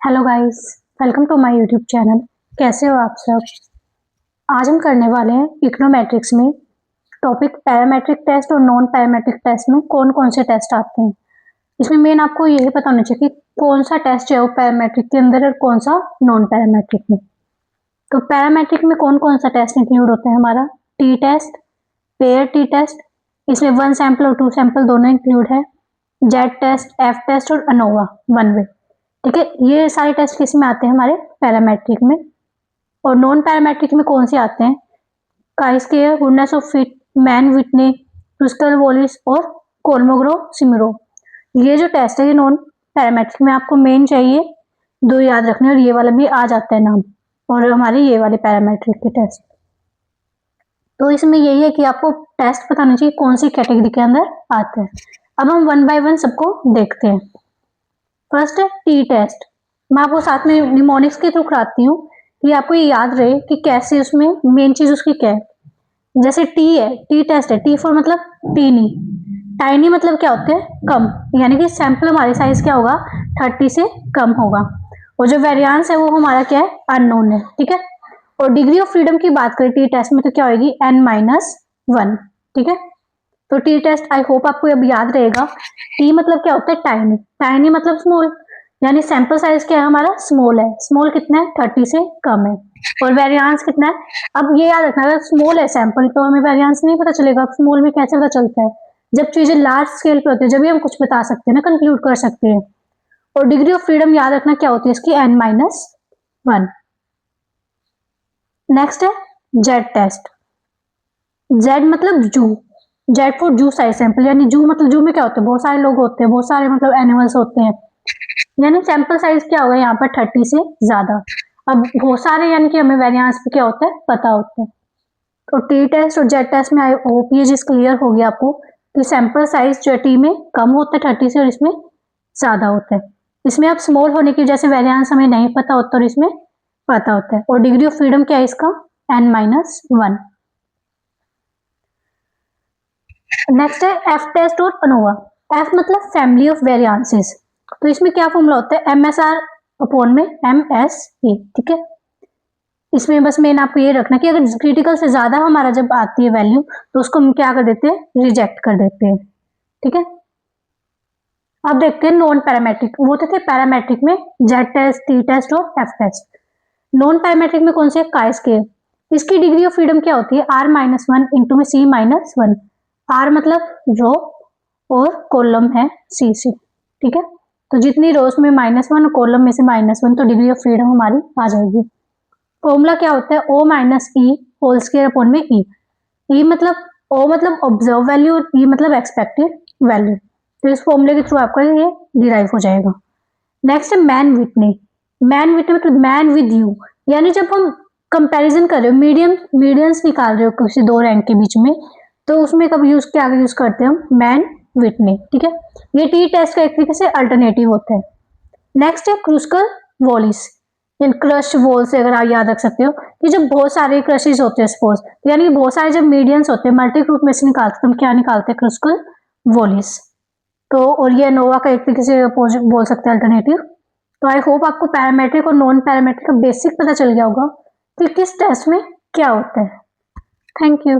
Hello guys, welcome to my YouTube channel. कैसे हो आप सब। आज हम करने वाले हैं इकोनोमेट्रिक्स में टॉपिक पैरामेट्रिक टेस्ट और नॉन पैरामेट्रिक टेस्ट में कौन कौन से टेस्ट आते हैं। इसमें मेन आपको यही पता होना चाहिए कि कौन सा टेस्ट है वो पैरामेट्रिक के अंदर और कौन सा नॉन पैरामेट्रिक में। तो पैरामेट्रिक में कौन कौन सा टेस्ट इंक्लूड होता है हमारा T test, pair T test, इसमें 1 सैंपल और 2 सैंपल दोनों इंक्लूड है, जेड टेस्ट, एफ टेस्ट और अनोवा 1 वे। ठीक है, ये सारे टेस्ट किस में आते हैं हमारे पैरामेट्रिक में। और नॉन पैरामेट्रिक में कौन से आते हैं chi square, goodness of fit, Mann Whitney, Kruskal Wallis और कोलमोग्रो सिमरो। ये जो टेस्ट है ये नॉन पैरामेट्रिक में आपको मेन चाहिए 2 याद रखने, और ये वाला भी आ जाता है नाम, और हमारे ये वाले पैरामेट्रिक के टेस्ट। तो इसमें यही है कि आपको टेस्ट पता होना चाहिए कौन सी कैटेगरी के अंदर आते हैं। अब हम 1 बाय 1 सबको देखते हैं। फर्स्ट है टी टेस्ट। मैं आपको साथ में निमोनिक्स के थ्रू कराती हूँ कि आपको ये याद रहे कि कैसे उसमें मेन चीज उसकी क्या है। जैसे टी है, टी टेस्ट है, टी फॉर मतलब टीनी, टाइनी मतलब क्या होते हैं कम, यानी कि सैंपल हमारे साइज क्या होगा 30 से कम होगा, और जो वेरिएंस है वो हमारा क्या है अननोन है। ठीक है, और डिग्री ऑफ फ्रीडम की बात करें टी टेस्ट में तो क्या होगी n-1। ठीक है, तो टी टेस्ट आई होप आपको अब याद रहेगा। टी मतलब क्या होता है टाइनी, टाइनी मतलब स्मॉल, यानी सैंपल साइज क्या है हमारा स्मॉल है। स्मॉल कितना है 30 से कम है, और वेरिएंस कितना है। अब ये याद रखना अगर स्मॉल है सैंपल तो हमें वेरिएंस नहीं पता चलेगा। स्मॉल में कैसे पता चलता है, जब चीजें लार्ज स्केल पे होती है जब भी हम कुछ बता सकते हैं ना, कंक्लूड कर सकते हैं। और डिग्री ऑफ फ्रीडम याद रखना क्या होती है इसकी n-1। नेक्स्ट है जेड टेस्ट। जेड मतलब जू, जेड फॉर जू साइज सैंपल, यानी जू मतलब जू में क्या होते हैं बहुत सारे लोग होते हैं, बहुत सारे मतलब एनिमल्स होते हैं, यानी सैंपल साइज क्या होगा यहाँ पर 30 से ज्यादा। अब बहुत सारे यानी कि हमें वेरिएंस पे क्या होता है पता होता है। तो टी टेस्ट और जेड टेस्ट में आई होप ये चीज क्लियर होगी आपको कि सैंपल साइज जो टी में कम होता है 30 से, और इसमें ज्यादा होता है। इसमें अब स्मॉल होने की वजह से वेरिएंस हमें नहीं पता होता और इसमें पता होता है। और डिग्री ऑफ फ्रीडम क्या है इसका n-1। नेक्स्ट है एफ टेस्ट और अनोवा। एफ मतलब फैमिली ऑफ वेरिएंसेस, तो इसमें क्या फॉर्मूला होता है MSR अपॉन में MSA। ठीक है, इसमें बस मेन आपको ये रखना कि अगर क्रिटिकल से ज्यादा हमारा जब आती है वैल्यू तो उसको हम क्या कर देते हैं रिजेक्ट कर देते हैं। ठीक है, अब देखते हैं नॉन पैरामेट्रिक। वो तो थे पैरामेट्रिक में जेड टेस्ट, टी टेस्ट और एफ टेस्ट। नॉन पैरामेट्रिक में कौन से काई स्केल। इसकी डिग्री ऑफ फ्रीडम क्या होती है R-1 इंटू में C-1। आर मतलब रो और कॉलम है C। ठीक है, तो जितनी रोज में -1 और कॉलम में से -1 तो डिग्री ऑफ फ्रीडम हमारी आ जाएगी। फॉर्मूला क्या होता है O-E होल स्क्वायर अपॉन में E मतलब O मतलब ऑब्जर्व वैल्यू और E मतलब एक्सपेक्टेड वैल्यू। तो इस फॉर्मूले के थ्रू आपका ये डिराइव हो जाएगा। नेक्स्ट है मैन विटने। मैन विटने मतलब मैन विद यू, यानी जब हम कंपैरिजन कर रहे हो मीडियंस निकाल रहे हो किसी 2 रैंक के बीच में, तो उसमें कब क्या यूज करते हैं हम मैन विटने। ठीक है, ये टी टेस्ट का एक तरीके से अल्टरनेटिव होता है। नेक्स्ट है क्रूस्कल वॉलिस, इन क्रश वॉल से अगर आप याद रख सकते हो कि जब बहुत सारे क्रशेज होते हैं सपोज, यानी बहुत सारे जब मीडियंस होते हैं मल्टी ग्रुप में से निकालते हैं, हम क्या निकालते हैं क्रूस्कल वॉलिस। तो और ये नोवा का एक तरीके से बोल सकते हैं अल्टरनेटिव। तो आई होप आपको पैरामेट्रिक और नॉन पैरामेट्रिक का बेसिक पता चल गया होगा कि किस टेस्ट में क्या होता है। Thank you.